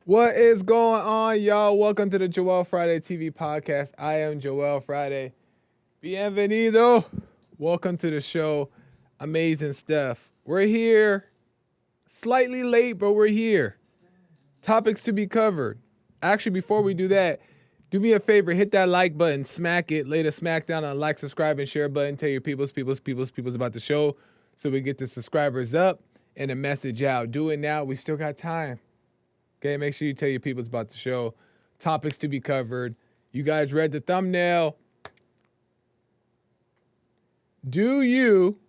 What is going on, y'all? Welcome to the Joel Friday TV podcast. I am Joel Friday. Bienvenido. Welcome to the show. Amazing stuff. We're here, slightly late, but we're here. Topics to be covered. Actually, before we do that, do me a favor, hit that like button, smack it, lay the smack down on like, subscribe, and share button. Tell your peoples about the show so we get the subscribers up and the message out. Do it now. We still got time. Okay, make sure you tell your peoples about the show. Topics to be covered. You guys read the thumbnail. Do you?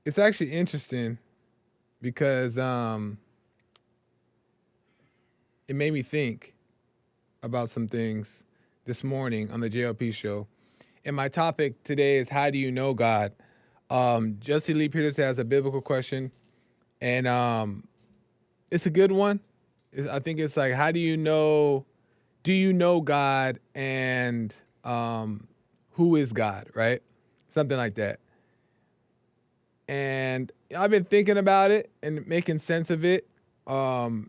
It's actually interesting because it made me think about some things this morning on the JLP show. And my topic today is, how do you know God? Jesse Lee Peters has a biblical question, and it's a good one. I think it's like, how do you know God, and who is God, right? Something like that. And I've been thinking about it and making sense of it. But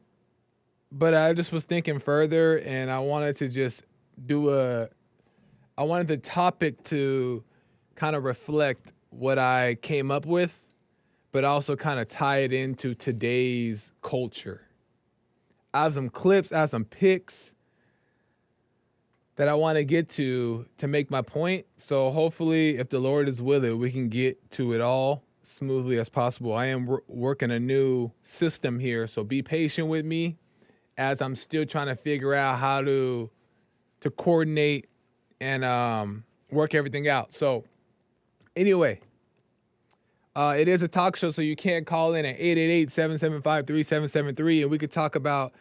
I just was thinking further, and I wanted to just I wanted the topic to kind of reflect what I came up with, but also kind of tie it into today's culture. I have some clips, I have some pics that I want to get to make my point. So hopefully, if the Lord is with it, we can get to it all smoothly as possible. I am working a new system here, so be patient with me as I'm still trying to figure out how to coordinate and work everything out. So anyway, it is a talk show, so you can't call in at 888-775-3773, and we could talk about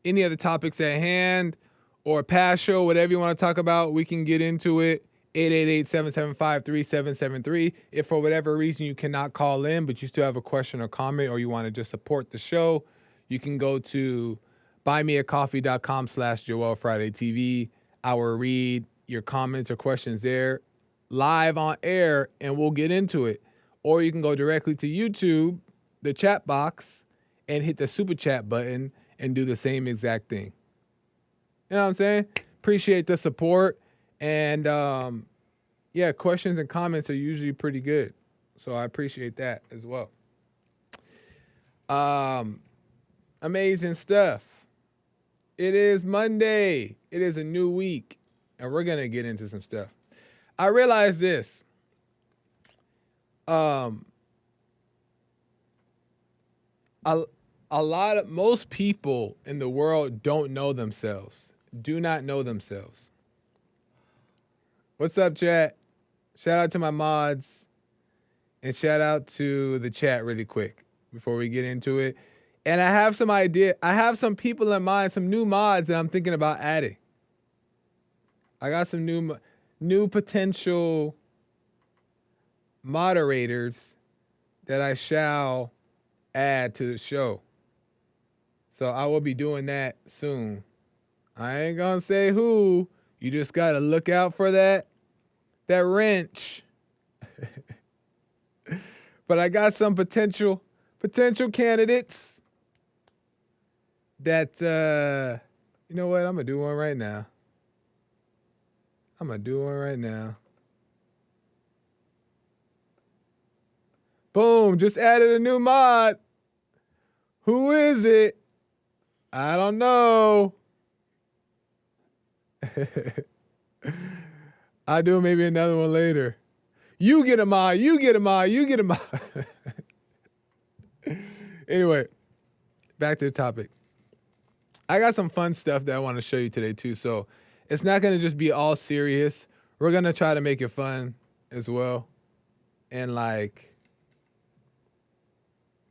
any other topics at hand or a past show, whatever you want to talk about. We can get into it. 888-775-3773. If for whatever reason you cannot call in, but you still have a question or comment, or you want to just support the show, you can go to buymeacoffee.com/JoelFridayTV. I will read your comments or questions there live on air, and we'll get into it. Or you can go directly to YouTube, the chat box, and hit the super chat button and do the same exact thing. You know what I'm saying? Appreciate the support. And yeah, questions and comments are usually pretty good. So I appreciate that as well. Amazing stuff. It is Monday. It is a new week. And we're going to get into some stuff. I realized this. Most people in the world don't know themselves. Do not know themselves. What's up, chat? Shout out to my mods, and shout out to the chat really quick before we get into it. And I have some people in mind, some new mods that I'm thinking about adding. I got some new potential moderators that I shall add to the show. So I will be doing that soon. I ain't gonna say who. You just gotta look out for that wrench. But I got some potential candidates that you know what? I'm gonna do one right now. Boom, just added a new mod. Who is it? I don't know. I'll do maybe another one later. You get a mod. Anyway, back to the topic. I got some fun stuff that I want to show you today too. So it's not going to just be all serious. We're going to try to make it fun as well. And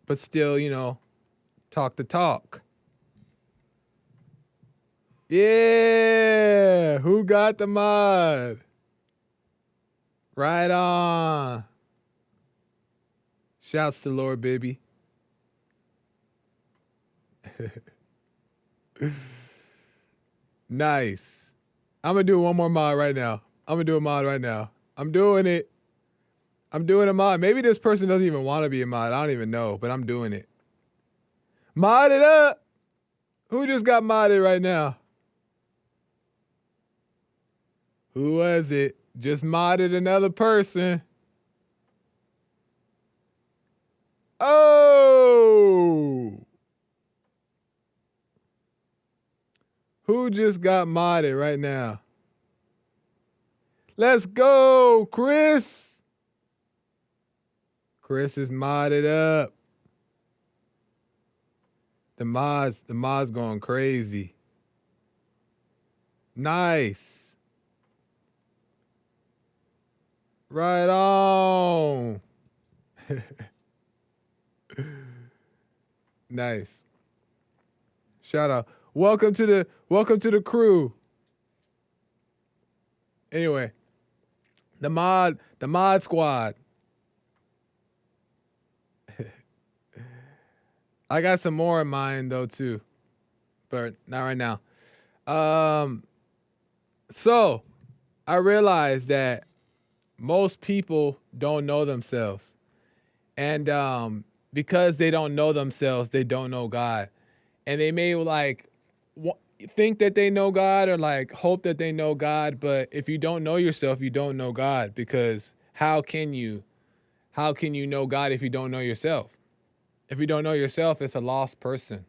but still, talk the talk. Yeah, who got the mod? Right on. Shouts to Lord, baby. Nice. I'm going to do one more mod right now. I'm doing it. I'm doing a mod. Maybe this person doesn't even want to be a mod. I don't even know, but I'm doing it. Mod it up. Who just got modded right now? Who was it? Just modded another person. Oh! Who just got modded right now? Let's go, Chris. Chris is modded up. The mods going crazy. Nice. Right on. Nice. Shout out. Welcome to the crew. Anyway, the mod squad. I got some more in mind though too, but not right now. So I realized that most people don't know themselves, and because they don't know themselves, they don't know God, and they may like think that they know God or like hope that they know God, but if you don't know yourself, you don't know God, because how can you know God if you don't know yourself? If you don't know yourself, it's a lost person.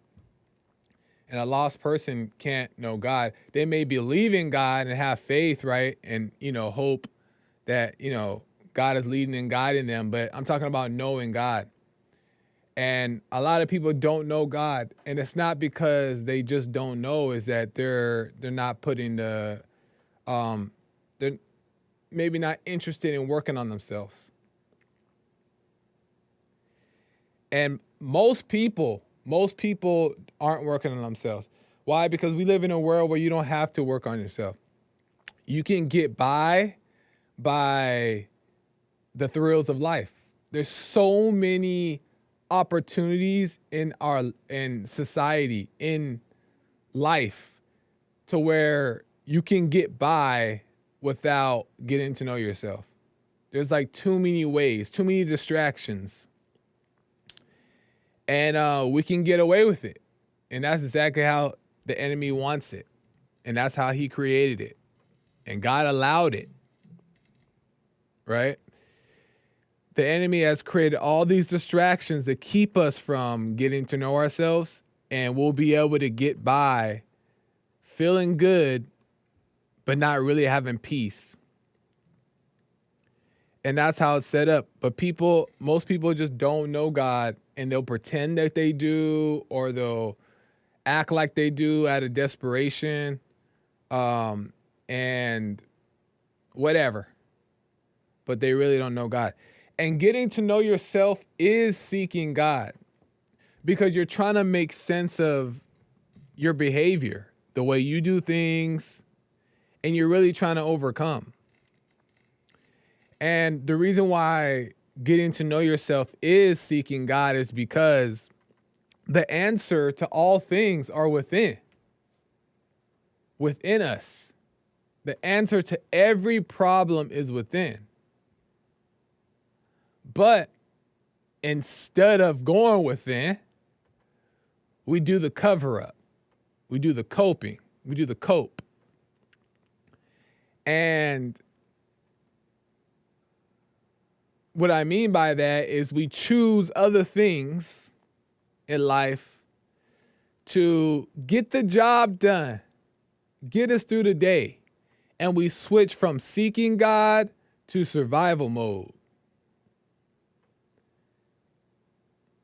And a lost person can't know God. They may believe in God and have faith, right? And, hope that, God is leading and guiding them. But I'm talking about knowing God. And a lot of people don't know God. And it's not because they just don't know, is that they're not putting they're maybe not interested in working on themselves. And most people aren't working on themselves. Why? Because we live in a world where you don't have to work on yourself. You can get by the thrills of life. There's so many opportunities in society, in life, to where you can get by without getting to know yourself. There's like too many ways, too many distractions. And we can get away with it. And that's exactly how the enemy wants it. And that's how he created it. And God allowed it. Right? The enemy has created all these distractions that keep us from getting to know ourselves. And we'll be able to get by feeling good, but not really having peace. And that's how it's set up. But most people just don't know God, and they'll pretend that they do, or they'll act like they do out of desperation, and whatever. But they really don't know God. And getting to know yourself is seeking God, because you're trying to make sense of your behavior, the way you do things, and you're really trying to overcome. And the reason why getting to know yourself is seeking God is because the answer to all things are within us. The answer to every problem is within. But instead of going within, we do the cover up. We do the coping. We do the cope. And what I mean by that is we choose other things in life to get the job done, get us through the day. And we switch from seeking God to survival mode.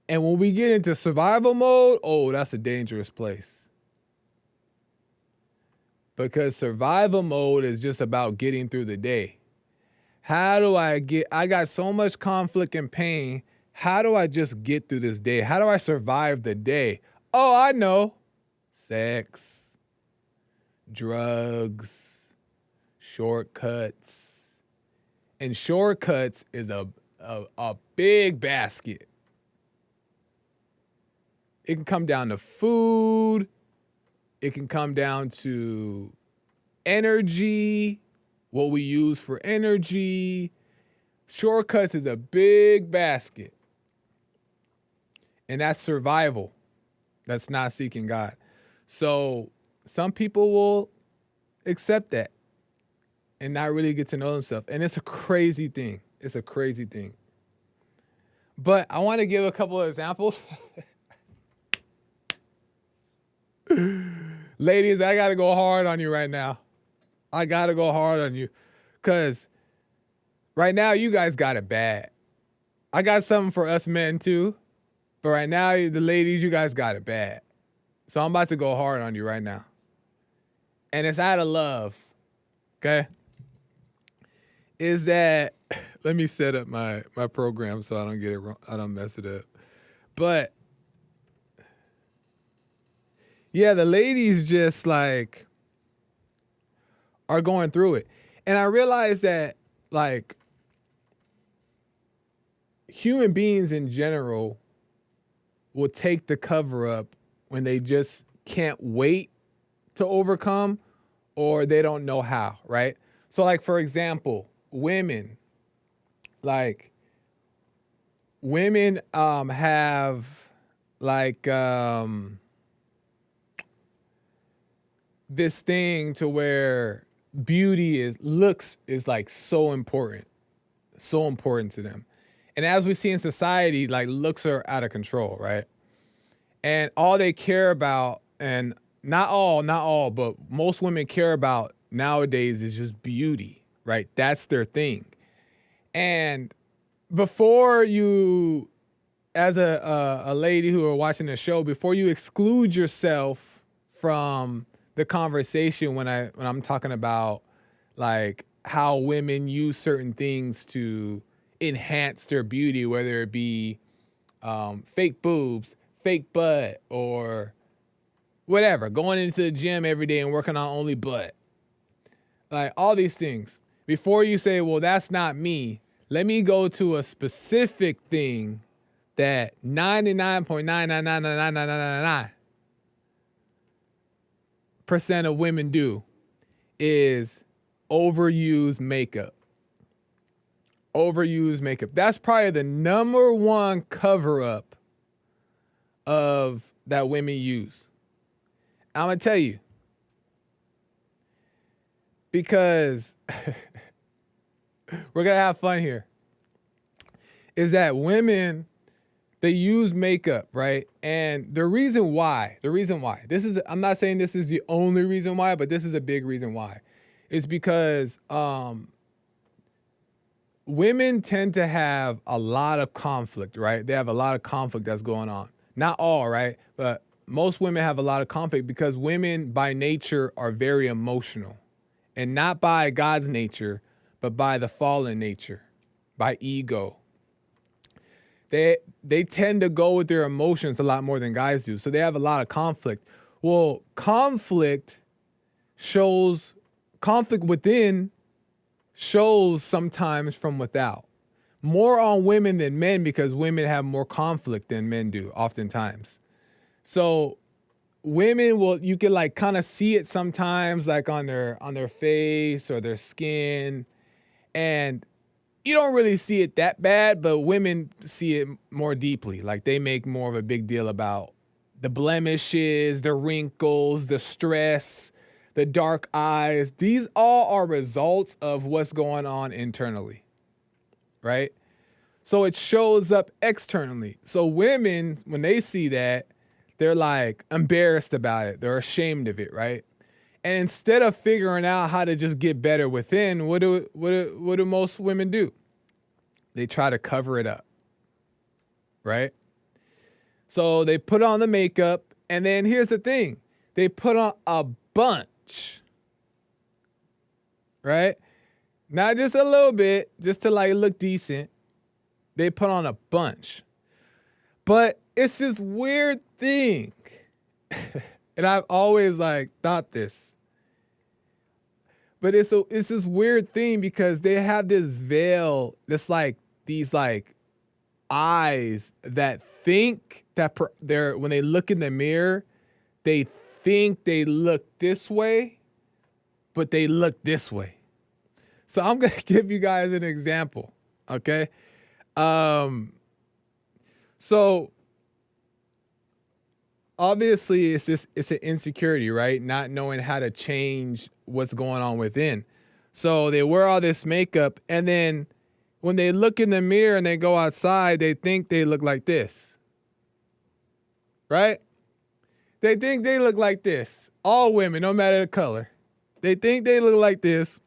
And when we get into survival mode, oh, that's a dangerous place. Because survival mode is just about getting through the day. I got so much conflict and pain. How do I just get through this day? How do I survive the day? Oh, I know. Sex, drugs, shortcuts. And shortcuts is a big basket. It can come down to food. It can come down to energy, what we use for energy. Shortcuts is a big basket. And that's survival. that's not seeking God. So some people will accept that and not really get to know themselves. And it's a crazy thing. It's a crazy thing. But I want to give a couple of examples. Ladies, I got to go hard on you right now. I got to go hard on you. Because right now, you guys got it bad. I got something for us men too. But right now, the ladies, you guys got it bad. So I'm about to go hard on you right now. And it's out of love. Okay? Is that, let me set up my program so I don't get it wrong. I don't mess it up. But yeah, the ladies just like are going through it. And I realize that like human beings in general will take the cover up when they just can't wait to overcome or they don't know how, right? So like, for example, women have like this thing to where looks is like so important to them. And as we see in society, like looks are out of control, right? And all they care about, and not all, but most women care about nowadays is just beauty, right? That's their thing. And before you, as a lady who are watching the show, before you exclude yourself from the conversation when I'm talking about like how women use certain things to enhance their beauty, whether it be fake boobs, fake butt, or whatever, going into the gym every day and working on only butt. Like all these things. Before you say, well, that's not me, let me go to a specific thing that 99.9999999% of women do is overuse makeup. Overuse makeup. That's probably the number one cover up of that women use. I'm gonna tell you, because we're gonna have fun here, is that women, they use makeup, right? And the reason why, I'm not saying this is the only reason why, but this is a big reason why. It's because women tend to have a lot of conflict, right? They have a lot of conflict that's going on. Not all, right? But most women have a lot of conflict because women by nature are very emotional. And not by God's nature, but by the fallen nature, by ego. They tend to go with their emotions a lot more than guys do. So they have a lot of conflict. Well, conflict within shows sometimes from without. More on women than men because women have more conflict than men do oftentimes. So women you can like kind of see it sometimes like on their face or their skin, and you don't really see it that bad, but women see it more deeply. Like they make more of a big deal about the blemishes, the wrinkles, the stress, the dark eyes. These all are results of what's going on internally, right? So it shows up externally. So women, when they see that, they're like embarrassed about it. They're ashamed of it, right? And instead of figuring out how to just get better within, what do most women do? They try to cover it up, right? So they put on the makeup, and then here's the thing. They put on a bunch, right? Not just a little bit, just to like look decent. They put on a bunch. But it's this weird thing. And I've always like thought this. But it's this weird thing because they have this veil, that's like these like eyes that think that when they look in the mirror, they think they look this way, but they look this way. So I'm gonna give you guys an example, okay? So obviously it's an insecurity, right? Not knowing how to change what's going on within. So they wear all this makeup, and then when they look in the mirror and they go outside, they think they look like this, right? They think they look like this. All women, no matter the color. They think they look like this.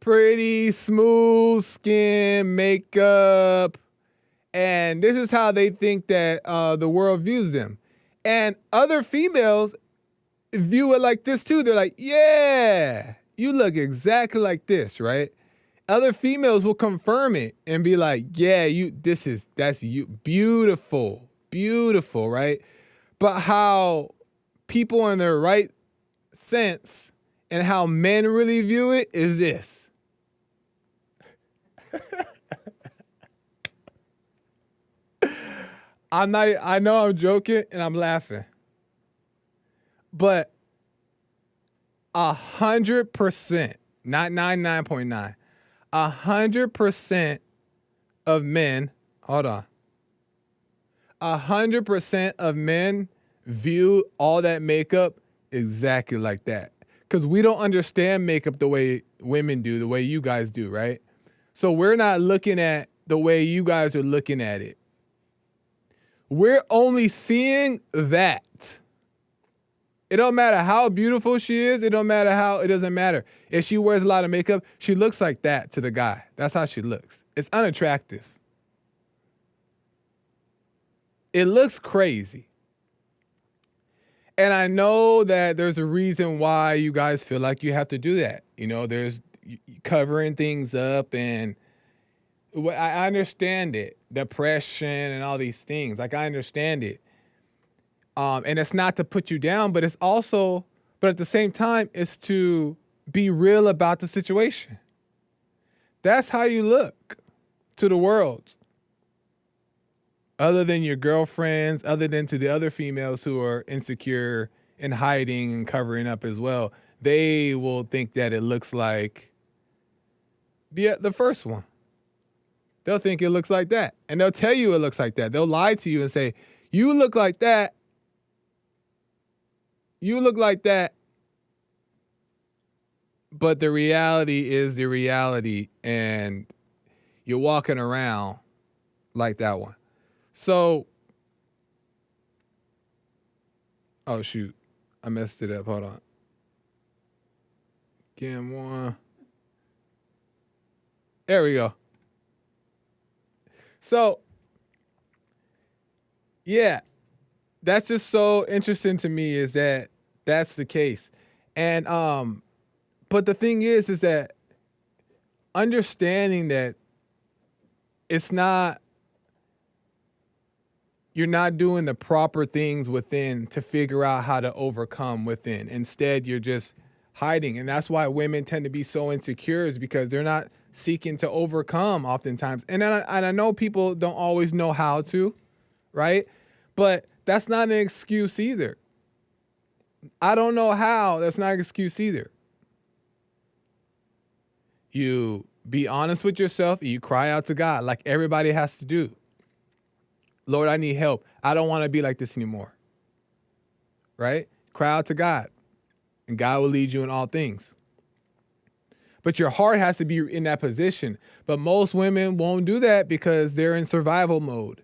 Pretty, smooth skin, makeup. And this is how they think that the world views them. And other females view it like this too. They're like, yeah, you look exactly like this, right? Other females will confirm it and be like, yeah, that's you. Beautiful, beautiful, right? But how people in their right sense and how men really view it is this. I know I'm joking and I'm laughing, but 100%, not 99.9, 100% of men, hold on, 100% of men view all that makeup exactly like that. Because we don't understand makeup the way women do, the way you guys do, right? So we're not looking at the way you guys are looking at it. We're only seeing that. It don't matter how beautiful she is. It doesn't matter. If she wears a lot of makeup, she looks like that to the guy. That's how she looks. It's unattractive. It looks crazy. And I know that there's a reason why you guys feel like you have to do that. You know, there's covering things up, and I understand it. Depression and all these things. Like, I understand it. And it's not to put you down, but it's also, but at the same time, it's to be real about the situation. That's how you look to the world. Other than your girlfriends, other than to the other females who are insecure and hiding and covering up as well, they will think that it looks like the first one. They'll think it looks like that. And they'll tell you it looks like that. They'll lie to you and say, you look like that. You look like that. But the reality is the reality, and you're walking around like that one. So, oh shoot, I messed it up. Hold on. Cam one. There we go. So, yeah, that's just so interesting to me, is that that's the case. And but the thing is that understanding that it's not, you're not doing the proper things within to figure out how to overcome within. Instead, you're just hiding. And that's why women tend to be so insecure, is because they're not seeking to overcome oftentimes. And I know people don't always know how to, right? But that's not an excuse either. I don't know how. That's not an excuse either. You be honest with yourself and you cry out to God like everybody has to do. Lord, I need help. I don't want to be like this anymore. Right? Cry out to God, and God will lead you in all things. But your heart has to be in that position. But most women won't do that because they're in survival mode.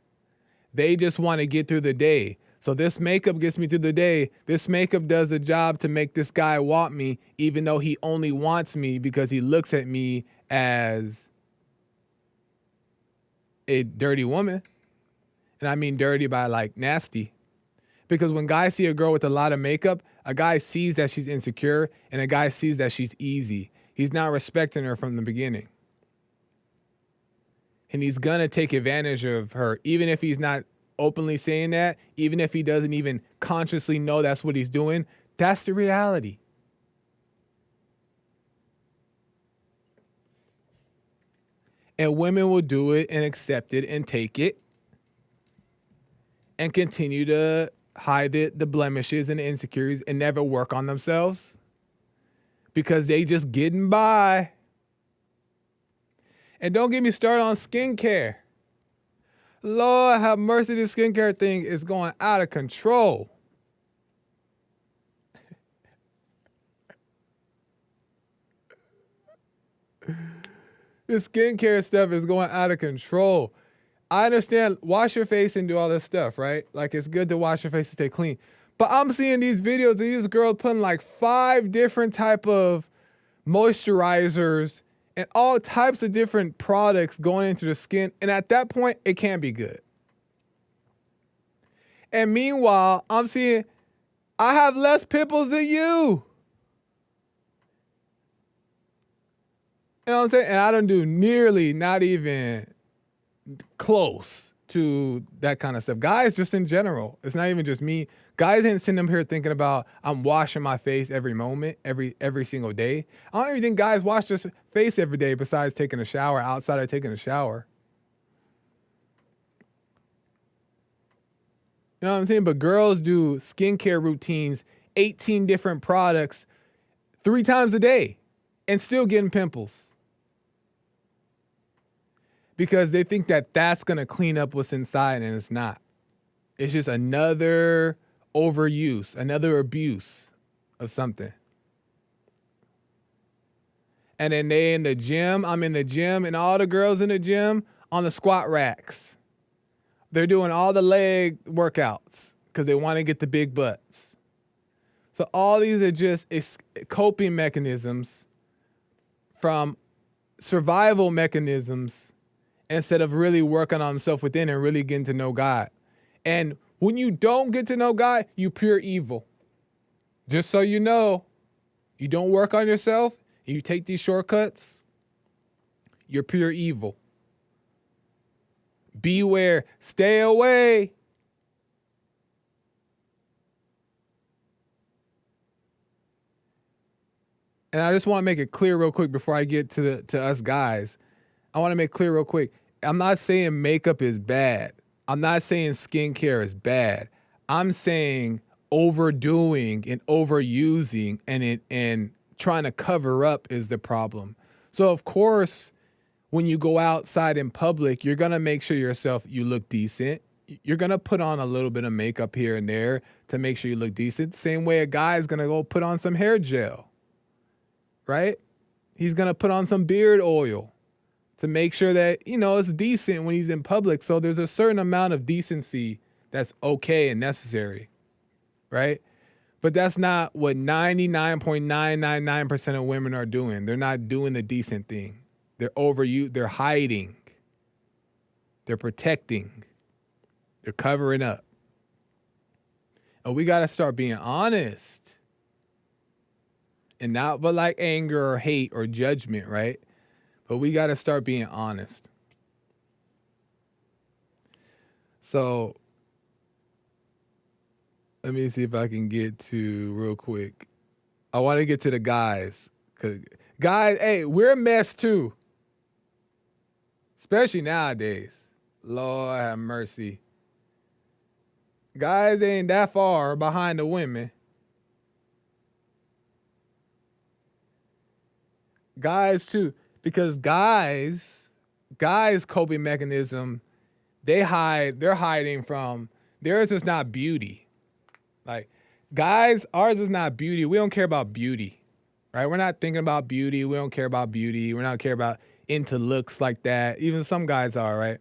They just want to get through the day. So this makeup gets me through the day. This makeup does the job to make this guy want me, even though he only wants me because he looks at me as a dirty woman. And I mean dirty by like nasty. Because when guys see a girl with a lot of makeup, a guy sees that she's insecure, and a guy sees that she's easy. He's not respecting her from the beginning. And he's gonna take advantage of her, even if he's not openly saying that, even if he doesn't even consciously know that's what he's doing. That's the reality. And women will do it and accept it and take it and continue to hide the blemishes and the insecurities and never work on themselves because they just getting by. And don't get me started on skincare. Lord have mercy, this skincare thing is going out of control. This skincare stuff is going out of control. I understand, wash your face and do all this stuff, right? Like, it's good to wash your face to stay clean. But I'm seeing these videos of these girls putting like 5 different type of moisturizers and all types of different products going into the skin. And at that point, it can't be good. And meanwhile, I'm seeing I have less pimples than you. You know what I'm saying? And I don't do nearly, not even close to that kind of stuff. Guys, just in general, it's not even just me. Guys ain't sitting up here thinking about I'm washing my face every moment, every single day. I don't even think guys wash their face every day besides taking a shower, outside of taking a shower. You know what I'm saying? But girls do skincare routines, 18 different products, 3 times a day, and still getting pimples. Because they think that that's going to clean up what's inside, and it's not. It's just another overuse, another abuse of something. And then they in the gym, I'm in the gym, and all the girls in the gym on the squat racks. They're doing all the leg workouts because they want to get the big butts. So all these are just coping mechanisms from survival mechanisms instead of really working on himself within and really getting to know God. And when you don't get to know God, you pure evil. Just so you know, you don't work on yourself, you take these shortcuts, you're pure evil. Beware, stay away. And I just want to make it clear real quick before I get to us guys. I want to make clear real quick. I'm not saying makeup is bad. I'm not saying skincare is bad. I'm saying overdoing and overusing and trying to cover up is the problem. So of course, when you go outside in public, you're going to make sure you look decent. You're going to put on a little bit of makeup here and there to make sure you look decent. Same way a guy is going to go put on some hair gel, right? He's going to put on some beard oil to make sure that, it's decent when he's in public. So there's a certain amount of decency that's okay and necessary, right? But that's not what 99.999% of women are doing. They're not doing the decent thing. They're hiding. They're protecting. They're covering up. And we got to start being honest. And not but like anger or hate or judgment, right? But we got to start being honest. So let me see if I can get to real quick. I want to get to the guys. Because guys, hey, we're a mess too. Especially nowadays. Lord have mercy. Guys ain't that far behind the women. Guys too. Because guys' coping mechanism, they're hiding from, theirs is not beauty. Like, guys, ours is not beauty. We don't care about beauty, right? We're not thinking about beauty. We don't care about beauty. We're not care about into looks like that. Even some guys are, right?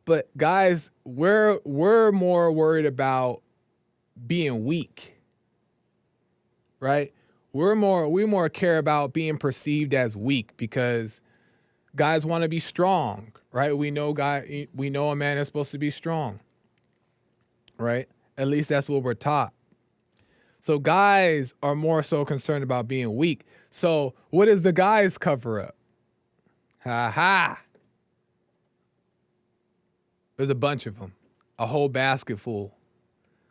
But guys, we're more worried about being weak, right? We more care about being perceived as weak because guys want to be strong, right? We know a man is supposed to be strong, right? At least that's what we're taught. So guys are more so concerned about being weak. So what is the guys cover up? Ha ha. There's a bunch of them, a whole basket full.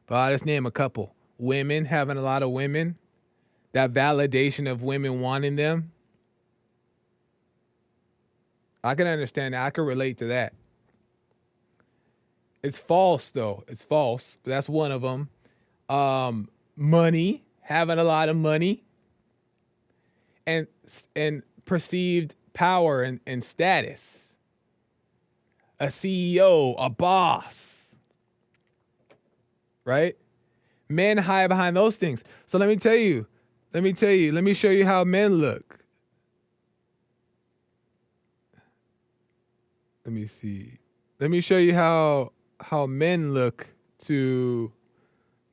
But I'll just name a couple. Women, having a lot of women. That validation of women wanting them. I can understand that. I can relate to that. It's false, though. It's false. But that's one of them. Money, having a lot of money. And perceived power and status. a CEO, a boss, right? Men hide behind those things. So let me show you how men look. Let me see. Let me show you how men look to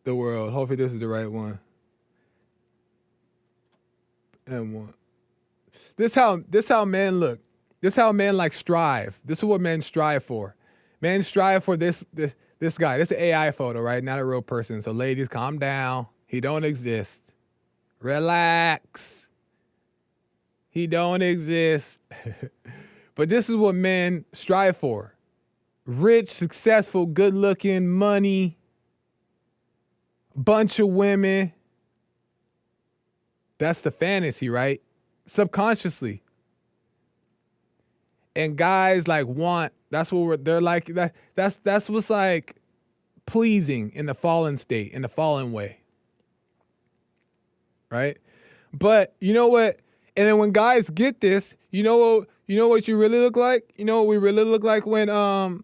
the world. Hopefully this is the right one. And one. This how men look. This how men like strive. This is what men strive for. Men strive for this guy. This is an AI photo, right? Not a real person. So ladies, calm down. He don't exist. Relax. He don't exist. But this is what men strive for. Rich, successful, good looking, money, bunch of women. That's the fantasy, right? Subconsciously. And guys like want, that's what they're like, that's what's like pleasing in the fallen state, in the fallen way. Right? But you know what? And then when guys get this, you know what you really look like? You know what we really look like when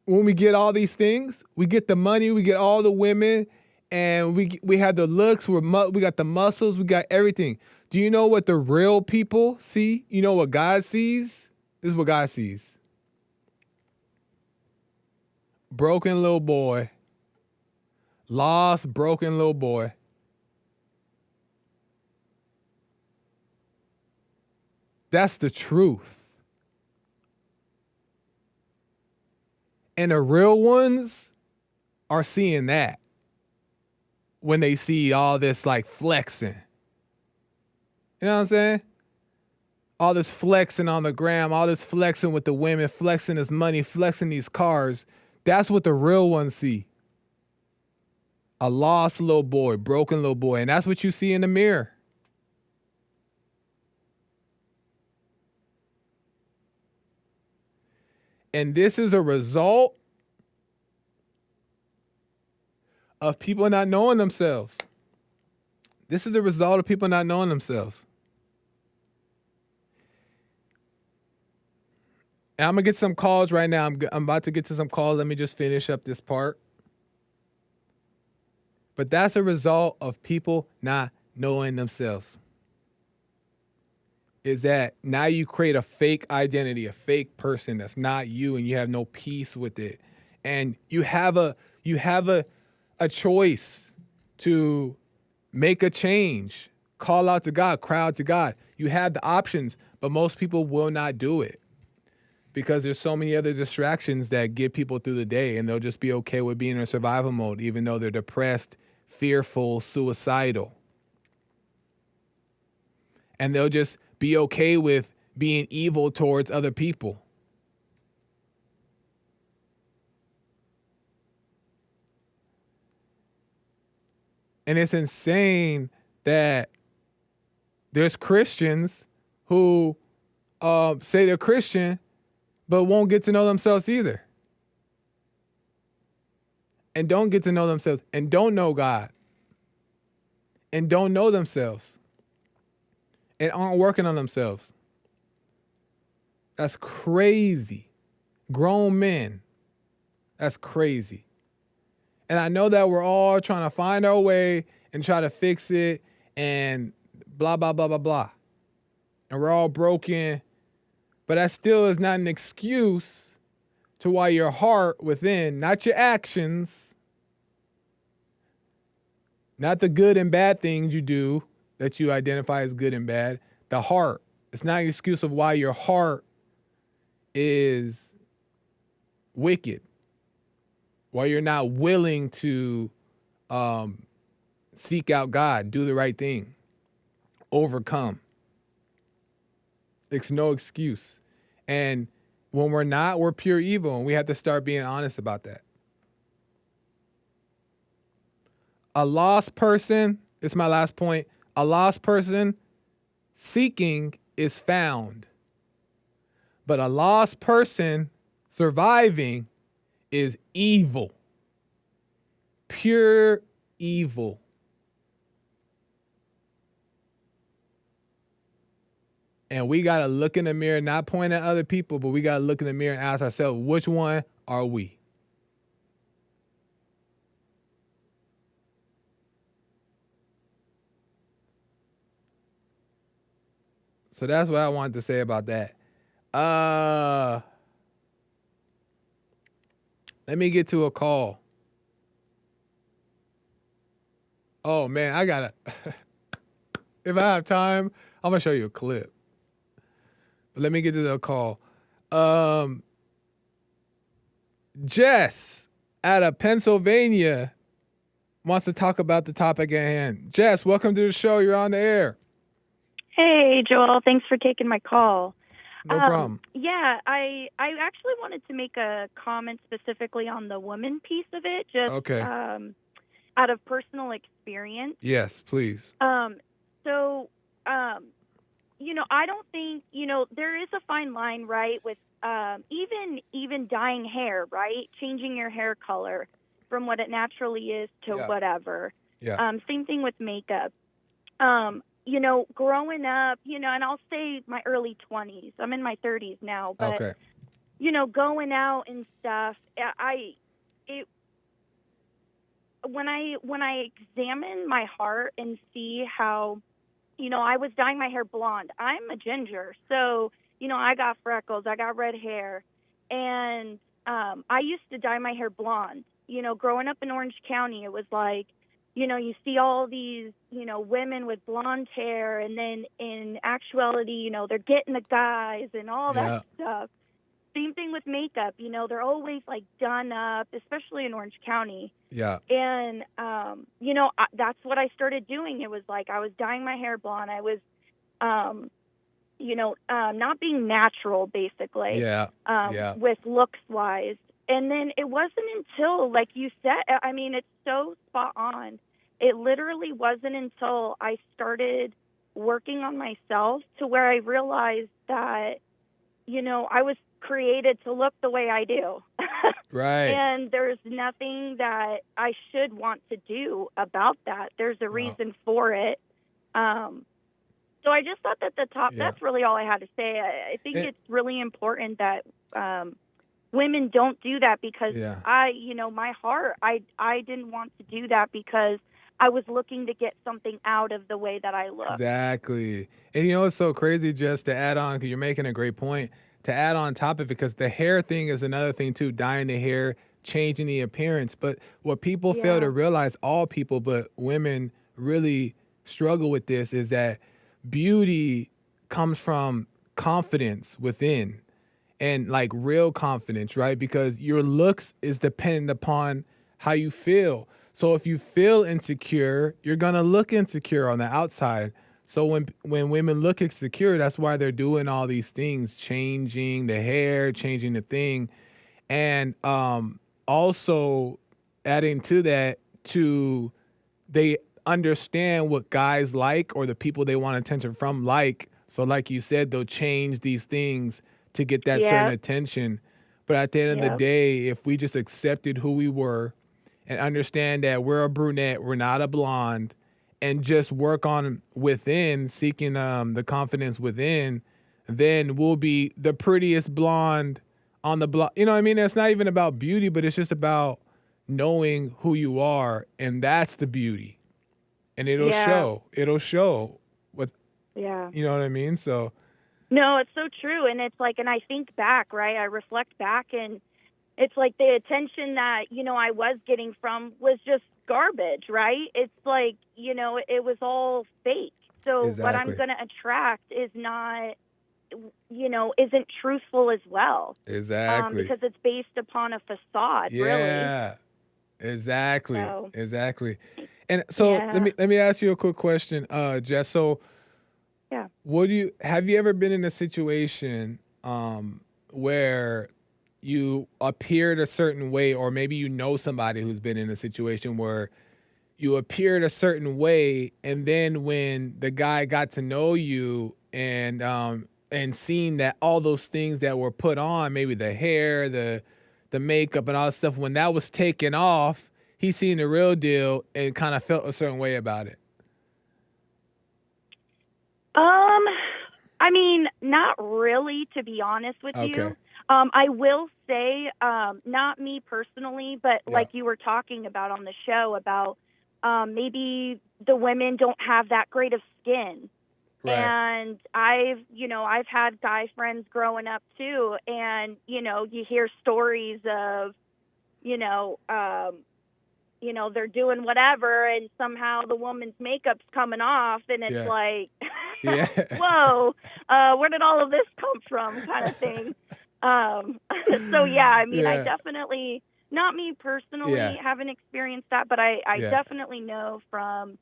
we get all these things? We get the money, we get all the women, and we have the looks, we got the muscles, we got everything. Do you know what the real people see? You know what God sees? This is what God sees. Broken little boy. Lost, broken little boy. That's the truth. And the real ones are seeing that when they see all this like flexing. You know what I'm saying? All this flexing on the gram, all this flexing with the women, flexing his money, flexing these cars. That's what the real ones see. A lost little boy, broken little boy. And that's what you see in the mirror. And this is a result of people not knowing themselves. This is the result of people not knowing themselves. And I'm going to get some calls right now. I'm about to get to some calls. Let me just finish up this part. But that's a result of people not knowing themselves. Is that now you create a fake identity, a fake person that's not you, and you have no peace with it. And you have a choice to make a change, call out to God, cry out to God. You have the options, but most people will not do it because there's so many other distractions that get people through the day, and they'll just be okay with being in survival mode, even though they're depressed, fearful, suicidal. And they'll just be okay with being evil towards other people. And it's insane that there's Christians who say they're Christian, but won't get to know themselves either. And don't get to know themselves, and don't know God, and don't know themselves, and aren't working on themselves. That's crazy. Grown men. That's crazy. And I know that we're all trying to find our way and try to fix it and blah, blah, blah, blah, blah. And we're all broken. But that still is not an excuse to why your heart within, not your actions, not the good and bad things you do that you identify as good and bad, the heart. It's not an excuse of why your heart is wicked, why you're not willing to seek out God, do the right thing, overcome. It's no excuse. And when we're not, we're pure evil, and we have to start being honest about that. A lost person, it's my last point, a lost person seeking is found. But a lost person surviving is evil. Pure evil. And we got to look in the mirror, not point at other people, but we got to look in the mirror and ask ourselves, which one are we? So that's what I wanted to say about that. Let me get to a call. Oh man, I gotta. If I have time, I'm gonna show you a clip. But let me get to the call. Jess out of Pennsylvania wants to talk about the topic at hand. Jess, welcome to the show. You're on the air. Hey, Joel. Thanks for taking my call. No problem. Yeah, I actually wanted to make a comment specifically on the woman piece of it, just Okay. out of personal experience. Yes, please. So, I don't think, there is a fine line, right, with even dyeing hair, right, changing your hair color from what it naturally is to whatever. Yeah. Same thing with makeup. Growing up, and I'll say my early 20s. I'm in my 30s now, but Okay. Going out and stuff, when I examine my heart and see how, I was dyeing my hair blonde. I'm a ginger, so I got freckles, I got red hair, and I used to dye my hair blonde. Growing up in Orange County, it was like, you see all these, women with blonde hair, and then in actuality, they're getting the guys and all that stuff. Same thing with makeup. They're always like done up, especially in Orange County. Yeah. And, that's what I started doing. It was like I was dyeing my hair blonde. I was, not being natural, basically. With looks wise. And then it wasn't until, like you said, I mean, it's so spot on. It literally wasn't until I started working on myself to where I realized that, I was created to look the way I do. Right. And there's nothing that I should want to do about that. There's a reason for it. So I just thought that that's really all I had to say. I think it's really important that women don't do that because my heart, I didn't want to do that because I was looking to get something out of the way that I look. Exactly. And it's so crazy, just to add on, because you're making a great point, to add on top of it, because the hair thing is another thing too, dyeing the hair, changing the appearance. But what people fail to realize, all people, but women really struggle with this, is that beauty comes from confidence within. And like real confidence, right? Because your looks is dependent upon how you feel. So if you feel insecure, you're gonna look insecure on the outside. So when women look insecure, that's why they're doing all these things, changing the hair, changing the thing, and also adding to that, they understand what guys like or the people they want attention from like. So like you said, they'll change these things to get that certain attention. But at the end of the day, if we just accepted who we were and understand that we're a brunette, we're not a blonde, and just work on within, seeking the confidence within, then we'll be the prettiest blonde on the block. You know what I mean? It's not even about beauty, but it's just about knowing who you are, and that's the beauty. And it'll show. It'll show what, you know what I mean? So. No, it's so true. And it's like, and I think back, right? I reflect back, and it's like the attention that, I was getting from was just garbage, right? It's like, it was all fake. So what I'm going to attract is not, isn't truthful as well. Exactly. Because it's based upon a facade, really. Yeah, exactly. So, exactly. And so let me ask you a quick question, Jess. So, have you ever been in a situation where you appeared a certain way, or maybe somebody who's been in a situation where you appeared a certain way, and then when the guy got to know you and seen that all those things that were put on, maybe the hair, the makeup and all that stuff, when that was taken off, he seen the real deal and kind of felt a certain way about it? I mean, not really, to be honest with Okay. you. I will say, not me personally, but Yeah. like you were talking about on the show about maybe the women don't have that great of skin. Right. And I've had guy friends growing up too, and you hear stories of, you know, um, they're doing whatever, and somehow the woman's makeup's coming off, and it's Yeah. like, Yeah. whoa, where did all of this come from, kind of thing. So yeah, I mean, I Yeah. definitely, not me personally, Yeah. haven't experienced that, but I Yeah. definitely know from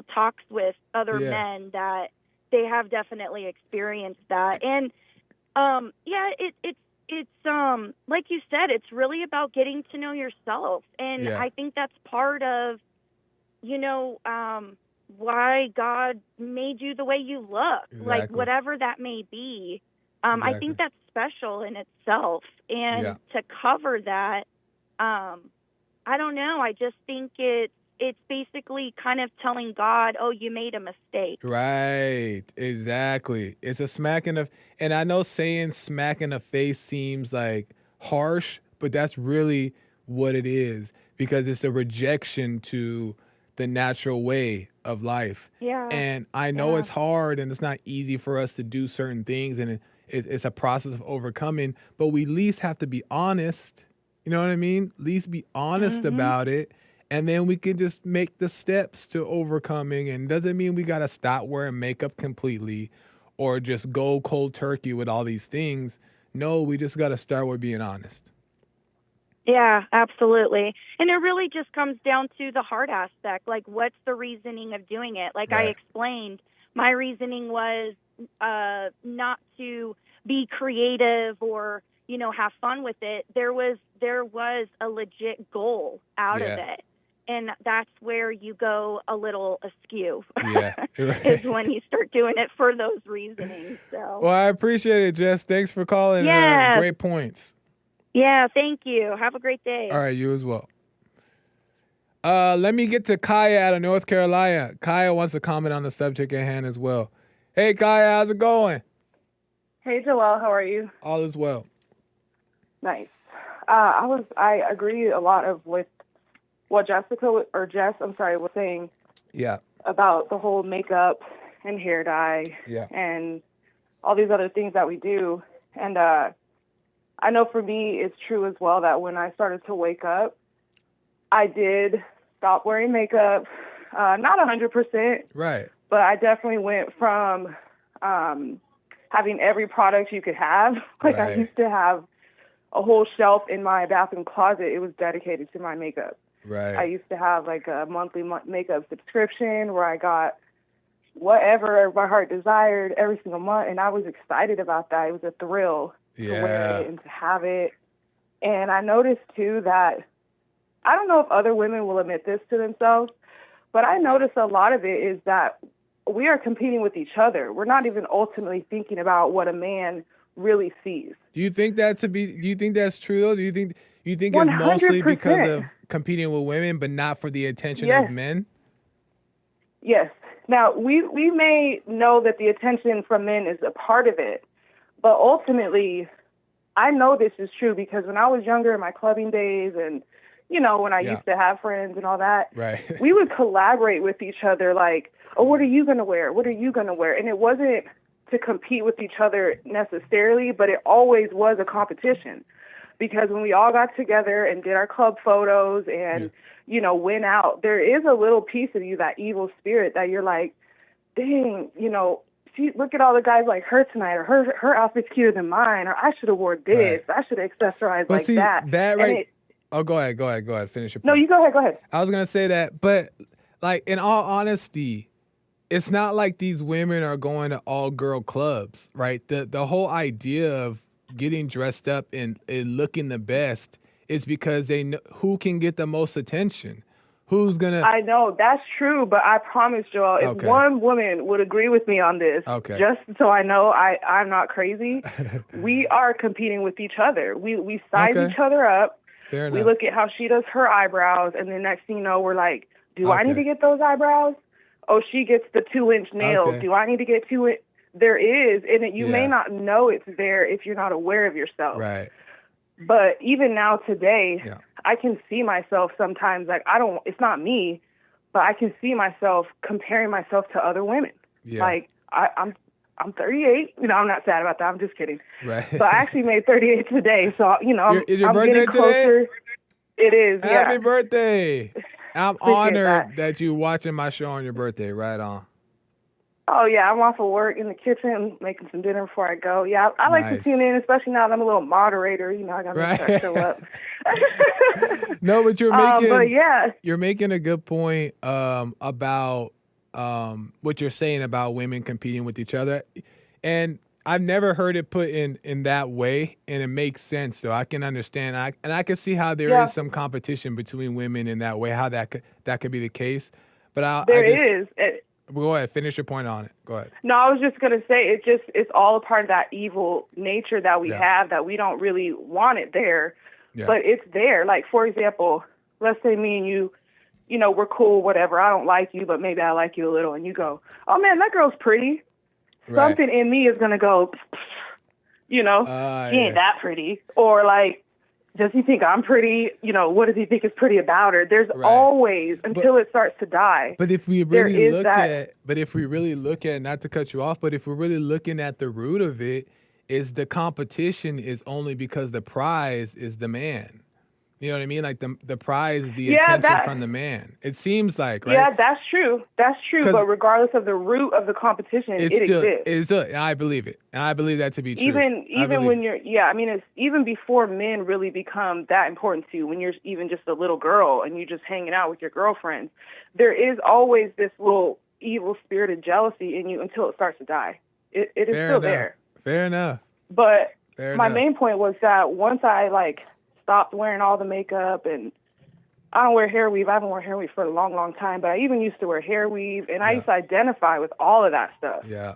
talks with other Yeah. men that they have definitely experienced that. And yeah, it's like you said, it's really about getting to know yourself. And Yeah. I think that's part of you know why God made you the way you look, like Exactly. whatever that may be. I Exactly. think that's special in itself, and Yeah. to cover that, I don't know, I just think it's basically kind of telling God, oh, you made a mistake. Right. Exactly. It's a smack in the, and I know saying smack in the face seems like harsh, but that's really what it is because it's a rejection to the natural way of life. Yeah. And I know Yeah. it's hard and it's not easy for us to do certain things and it's a process of overcoming, but we at least have to be honest. You know what I mean? At least be honest Mhm. about it and then we can just make the steps to overcoming. And doesn't mean we got to stop wearing makeup completely or just go cold turkey with all these things. No, we just got to start with being honest. Yeah, absolutely. And it really just comes down to the heart aspect. Like, what's the reasoning of doing it? Like I Right. explained, my reasoning was not to be creative or, have fun with it. There was a legit goal out of Yeah. it. And that's where you go a little askew, Yeah. is Right. when you start doing it for those reasonings. So, Well, I appreciate it, Jess. Thanks for calling. yes. Great points. Yeah, thank you. Have a great All day. right, you as well. Let me get to Kaya out of North Carolina. Kaya wants to comment on the subject at hand as well. Hey, Kaya, how's it going? Hey, Joelle, how are you? All is well. Nice. I agree a lot of with what Jess, was saying Yeah. about the whole makeup and hair dye Yeah. and all these other things that we do. And I know for me, it's true as well that when I started to wake up, I did stop wearing makeup. Not 100%, Right. but I definitely went from having every product you could have. Like I Right. used to have a whole shelf in my bathroom closet. It was dedicated to my makeup. Right. I used to have like a monthly makeup subscription where I got whatever my heart desired every single month, and I was excited about that. It was a thrill to wear it and to have it. And I noticed too that, I don't know if other women will admit this to themselves, but I noticed a lot of it is that we are competing with each other. We're not even ultimately thinking about what a man really sees. Do you think that's true though? Do you think it's 100%. mostly because of competing with women but not for the attention Yes. of men? Yes. Now, we may know that the attention from men is a part of it, but ultimately, I know this is true because when I was younger in my clubbing days and, when I used to have friends and all that, Right. we would collaborate with each other like, oh, what are you going to wear? What are you going to wear? And it wasn't to compete with each other necessarily, but it always was a competition. Because when we all got together and did our club photos and, went out, there is a little piece of you, that evil spirit that you're like, dang, look at all the guys like her tonight, or her outfit's cuter than mine, or I should have wore this. Right. I should have accessorized But like see, that. that right. Oh, go ahead. Finish your point. No, you go ahead. I was gonna say that, but like in all honesty, it's not like these women are going to all girl clubs, right? The whole idea of getting dressed up and looking the best is because they know who can get the most attention. Who's gonna? I know that's true, but I promise, Joel, if one woman would agree with me on this, just so I know I'm not crazy, we are competing with each other. We size each other up. Fair enough. We look at how she does her eyebrows, and then next thing you know, we're like, do I need to get those eyebrows? Oh, she gets the 2-inch nails. Do I need to get 2-inch? there is, and you may Yeah. not know it's there if you're not aware of yourself. Right. But even now today, Yeah. I can see myself sometimes, like, it's not me, but I can see myself comparing myself to other women. Yeah. Like, I'm 38. You know, I'm not sad about that. I'm just kidding. Right. So I actually made 38 today. So, you know, Is your I'm birthday getting closer. today? It is, yeah. Happy birthday. I'm Appreciate honored that you're watching my show on your birthday. Right on. Oh, yeah, I'm off of work in the kitchen making some dinner before I go. Yeah, I like to Nice. tune in, especially now that I'm a little moderator. You know, I got to make sure I show up. No, but but yeah. you're making a good point about what you're saying about women competing with each other. And I've never heard it put in that way, and it makes sense. So I can understand. I can see how there is some competition between women in that way. How that could be the case. But There is. Go ahead. Finish your point on it. Go ahead. No, I was just gonna say it's all a part of that evil nature that we have, that we don't really want it there, but it's there. Like, for example, let's say me and you know, we're cool, whatever. I don't like you, but maybe I like you a little, and you go, "Oh man, that girl's pretty." Right. Something in me is gonna go, you know, she ain't that pretty, or like, does he think I'm pretty? You know, what does he think is pretty about her? There's always, until it starts to die. But if we really look at, not to cut you off, but if we're really looking at the root of it, is the competition is only because the prize is the man. You know what I mean? Like the prize is the attention from the man. It seems like, right? Yeah, that's true. That's true. But regardless of the root of the competition, it exists. I believe it. And I believe that to be true. Even when you're, I mean, it's even before men really become that important to you, when you're even just a little girl and you're just hanging out with your girlfriends, there is always this little evil spirited jealousy in you until it starts to die. It is still there. Fair enough. But my main point was that once I stopped wearing all the makeup, and I don't wear hair weave. I haven't worn hair weave for a long, long time, but I even used to wear hair weave, and I used to identify with all of that stuff. Yeah.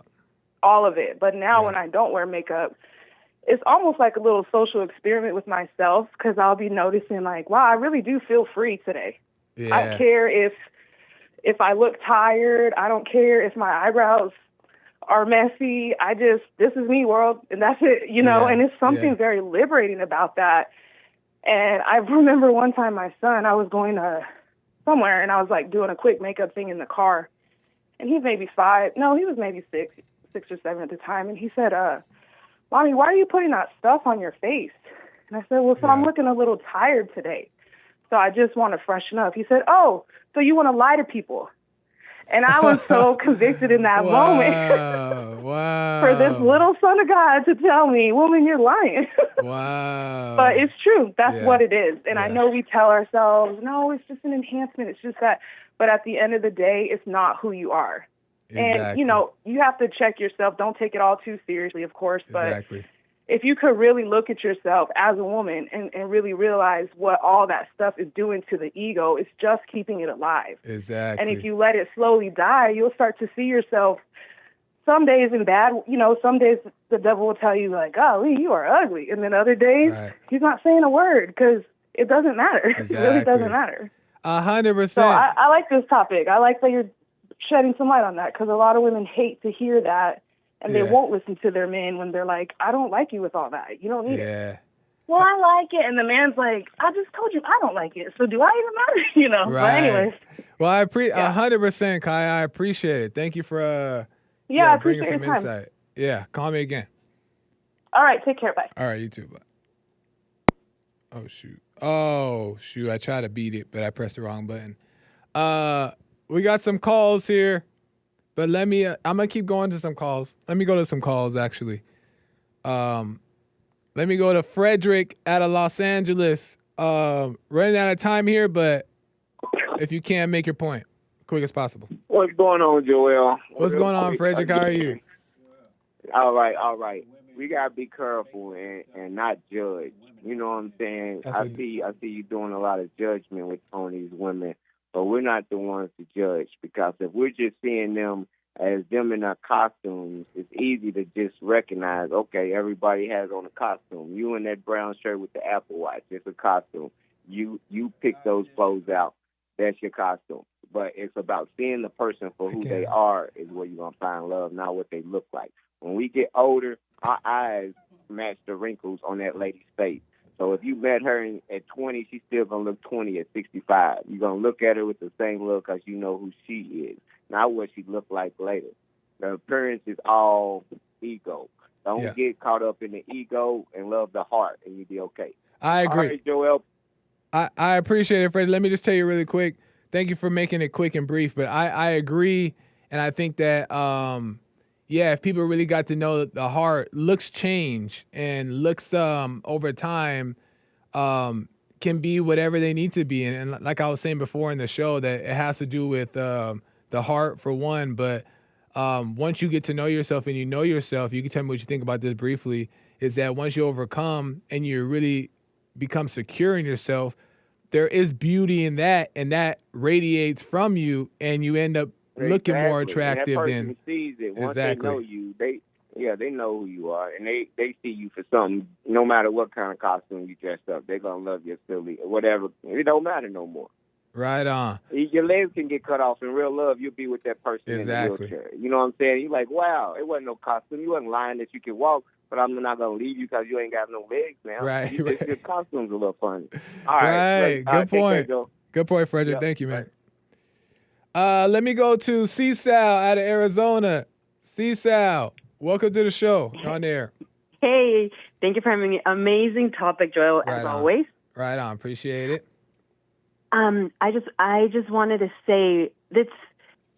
All of it. But now when I don't wear makeup, it's almost like a little social experiment with myself, because I'll be noticing like, wow, I really do feel free today. Yeah. I don't care if I look tired. I don't care if my eyebrows are messy. This is me, world, and that's it, you know, and it's something very liberating about that. And I remember one time my son, I was going somewhere, and I was like doing a quick makeup thing in the car, and he's maybe 5. No, he was maybe 6 or 7 at the time. And he said, "Mommy, why are you putting that stuff on your face?" And I said, "Well, so I'm looking a little tired today, so I just want to freshen up." He said, "Oh, so you want to lie to people?" And I was so convicted in that moment for this little son of God to tell me, "Woman, you're lying." Wow. But it's true. That's what it is. And I know we tell ourselves, no, it's just an enhancement. It's just that. But at the end of the day, it's not who you are. Exactly. And, you know, you have to check yourself. Don't take it all too seriously, of course. But if you could really look at yourself as a woman and really realize what all that stuff is doing to the ego, it's just keeping it alive. Exactly. And if you let it slowly die, you'll start to see yourself some days in bad, you know, some days the devil will tell you like, "Oh, Lee, you are ugly." And then other days he's not saying a word, because it doesn't matter. Exactly. It really doesn't matter. 100%. So I like this topic. I like that you're shedding some light on that, because a lot of women hate to hear that. And they won't listen to their men when they're like, "I don't like you with all that. You don't need it." Well, I like it. And the man's like, "I just told you I don't like it. So do I even matter?" You know. Right. But anyways. Well, I 100%, Kai. I appreciate it. Thank you for I bringing appreciate some your time. insight. Yeah. Call me again. All right. Take care. Bye. All right. You too. Bye. Oh, shoot. I tried to beat it, but I pressed the wrong button. We got some calls here. But I'm going to keep going to some calls. Let me go to some calls, actually. Let me go to Frederick out of Los Angeles. Running out of time here, but if you can, make your point quick as possible. What's going on, Joel? What's going on, Frederick? How are you? All right. We got to be careful and not judge. You know what I'm saying? I see you doing a lot of judgment on these women. But we're not the ones to judge, because if we're just seeing them as them in their costumes, it's easy to just recognize, okay, everybody has on a costume. You in that brown shirt with the Apple Watch, it's a costume. You pick those clothes out. That's your costume. But it's about seeing the person for who they are is where you're going to find love, not what they look like. When we get older, our eyes match the wrinkles on that lady's face. So if you met her at 20, she's still going to look 20 at 65. You're going to look at her with the same look because you know who she is, not what she look like later. The appearance is all ego. Don't get caught up in the ego and love the heart, and you'll be okay. I agree. All right, Joel. I appreciate it, Fred. Let me just tell you really quick. Thank you for making it quick and brief, but I agree, and I think that if people really got to know the heart, looks change, and looks over time can be whatever they need to be. And like I was saying before in the show, that it has to do with the heart for one. But once you get to know yourself and you know yourself, you can tell me what you think about this briefly, is that once you overcome and you really become secure in yourself, there is beauty in that, and that radiates from you, and you end up looking more attractive. And that person sees it. Once they know you, they know who you are, and they see you for something. No matter what kind of costume you dress up, they're gonna love you silly or whatever. It don't matter no more. Right on. Your legs can get cut off in real love. You'll be with that person in the wheelchair. You know what I'm saying? You're like, wow, it wasn't no costume. You wasn't lying that you could walk, but I'm not gonna leave you because you ain't got no legs now. Right. Your costume's a little funny. All right. Good point. Good point, Frederick. Yep. Thank you, man. Let me go to C-Sal out of Arizona. C-Sal, welcome to the show. You're on there. Hey, thank you for having me. Amazing topic, Joel, as always. Right on. Appreciate it. I just wanted to say that's,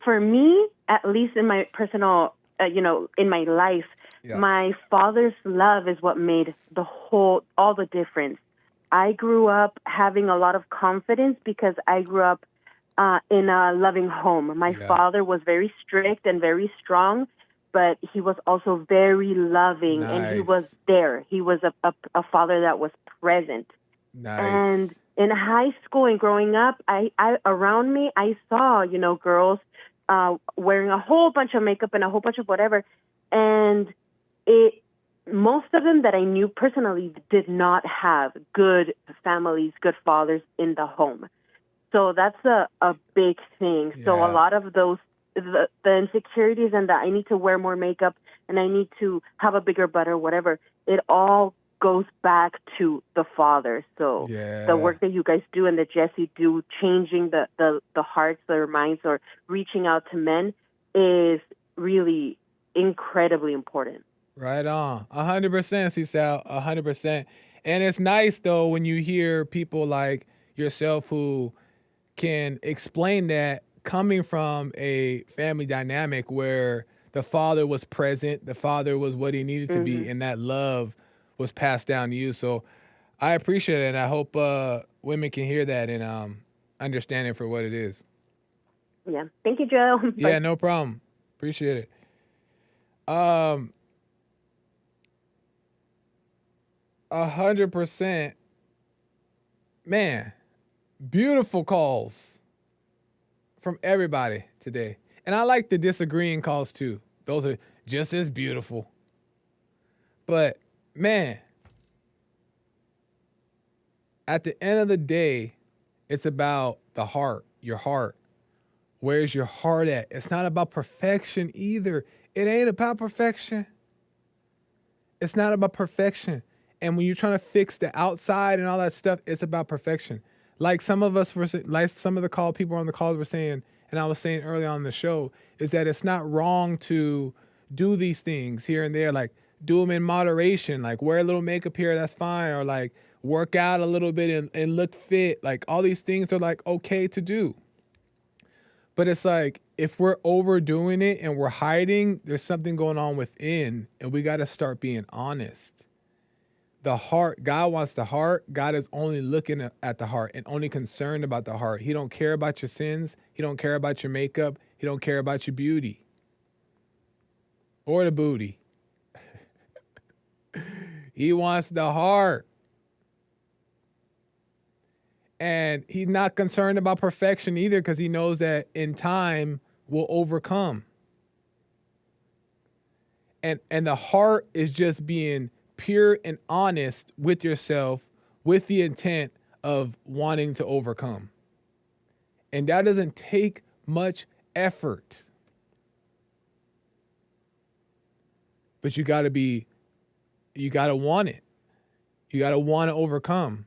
for me, at least in my personal, in my life, my father's love is what made all the difference. I grew up having a lot of confidence because I grew up in a loving home. My father was very strict and very strong, but he was also very loving, and he was there. He was a father that was present. Nice. And in high school and growing up, I around me, I saw, girls wearing a whole bunch of makeup and a whole bunch of whatever. And most of them that I knew personally did not have good families, good fathers in the home. So that's a big thing. Yeah. So a lot of those, the insecurities and that I need to wear more makeup and I need to have a bigger butt or whatever, it all goes back to the father. So the work that you guys do and that Jesse do, changing the hearts, their minds, or reaching out to men is really incredibly important. Right on. 100%, C-Sal, 100%. And it's nice, though, when you hear people like yourself who can explain that coming from a family dynamic where the father was present, the father was what he needed to be, and that love was passed down to you. So I appreciate it, and I hope women can hear that and understand it for what it is. Yeah. Thank you, Joe. Yeah, no problem. Appreciate it. 100%. Man, beautiful calls from everybody today. And I like the disagreeing calls too. Those are just as beautiful. But man, at the end of the day, it's about the heart, your heart. Where's your heart at? It's not about perfection either. It ain't about perfection. It's not about perfection. And when you're trying to fix the outside and all that stuff, it's about perfection. Like some of us were, like some of the people on the calls were saying, and I was saying early on in the show, is that it's not wrong to do these things here and there, like do them in moderation, like wear a little makeup here, that's fine, or like work out a little bit and look fit. Like all these things are like okay to do. But it's like if we're overdoing it and we're hiding, there's something going on within, and we got to start being honest. The heart, God wants the heart. God is only looking at the heart and only concerned about the heart. He don't care about your sins. He don't care about your makeup. He don't care about your beauty or the booty. He wants the heart. And he's not concerned about perfection either, because he knows that in time we'll overcome. And the heart is just being pure and honest with yourself with the intent of wanting to overcome. And that doesn't take much effort. but you got to want it. You got to want to overcome.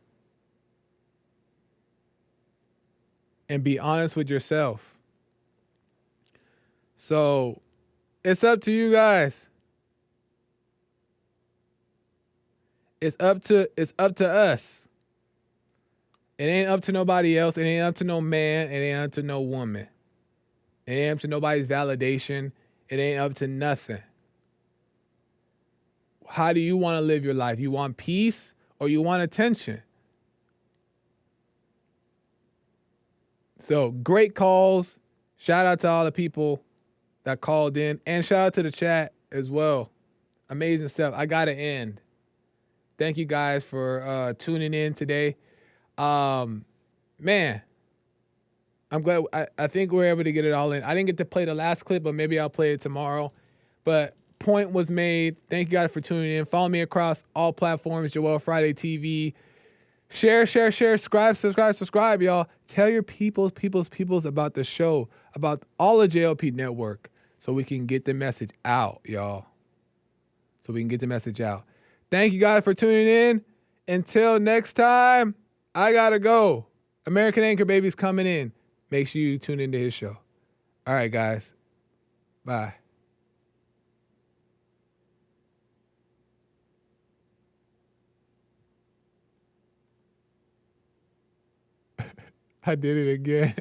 And be honest with yourself. So it's up to you guys. It's up to us. It ain't up to nobody else. It ain't up to no man. It ain't up to no woman. It ain't up to nobody's validation. It ain't up to nothing. How do you want to live your life? You want peace or you want attention? So great calls. Shout out to all the people that called in, and shout out to the chat as well. Amazing stuff. I got to end. Thank you guys for tuning in today. Man, I'm glad. I think we're able to get it all in. I didn't get to play the last clip, but maybe I'll play it tomorrow. But point was made. Thank you guys for tuning in. Follow me across all platforms, Joel Friday TV. Share, subscribe, y'all. Tell your peoples about the show, about all the JLP network, so we can get the message out, y'all. So we can get the message out. Thank you guys for tuning in. Until next time, I gotta go. American Anchor Baby's coming in. Make sure you tune into his show. All right, guys. Bye. I did it again.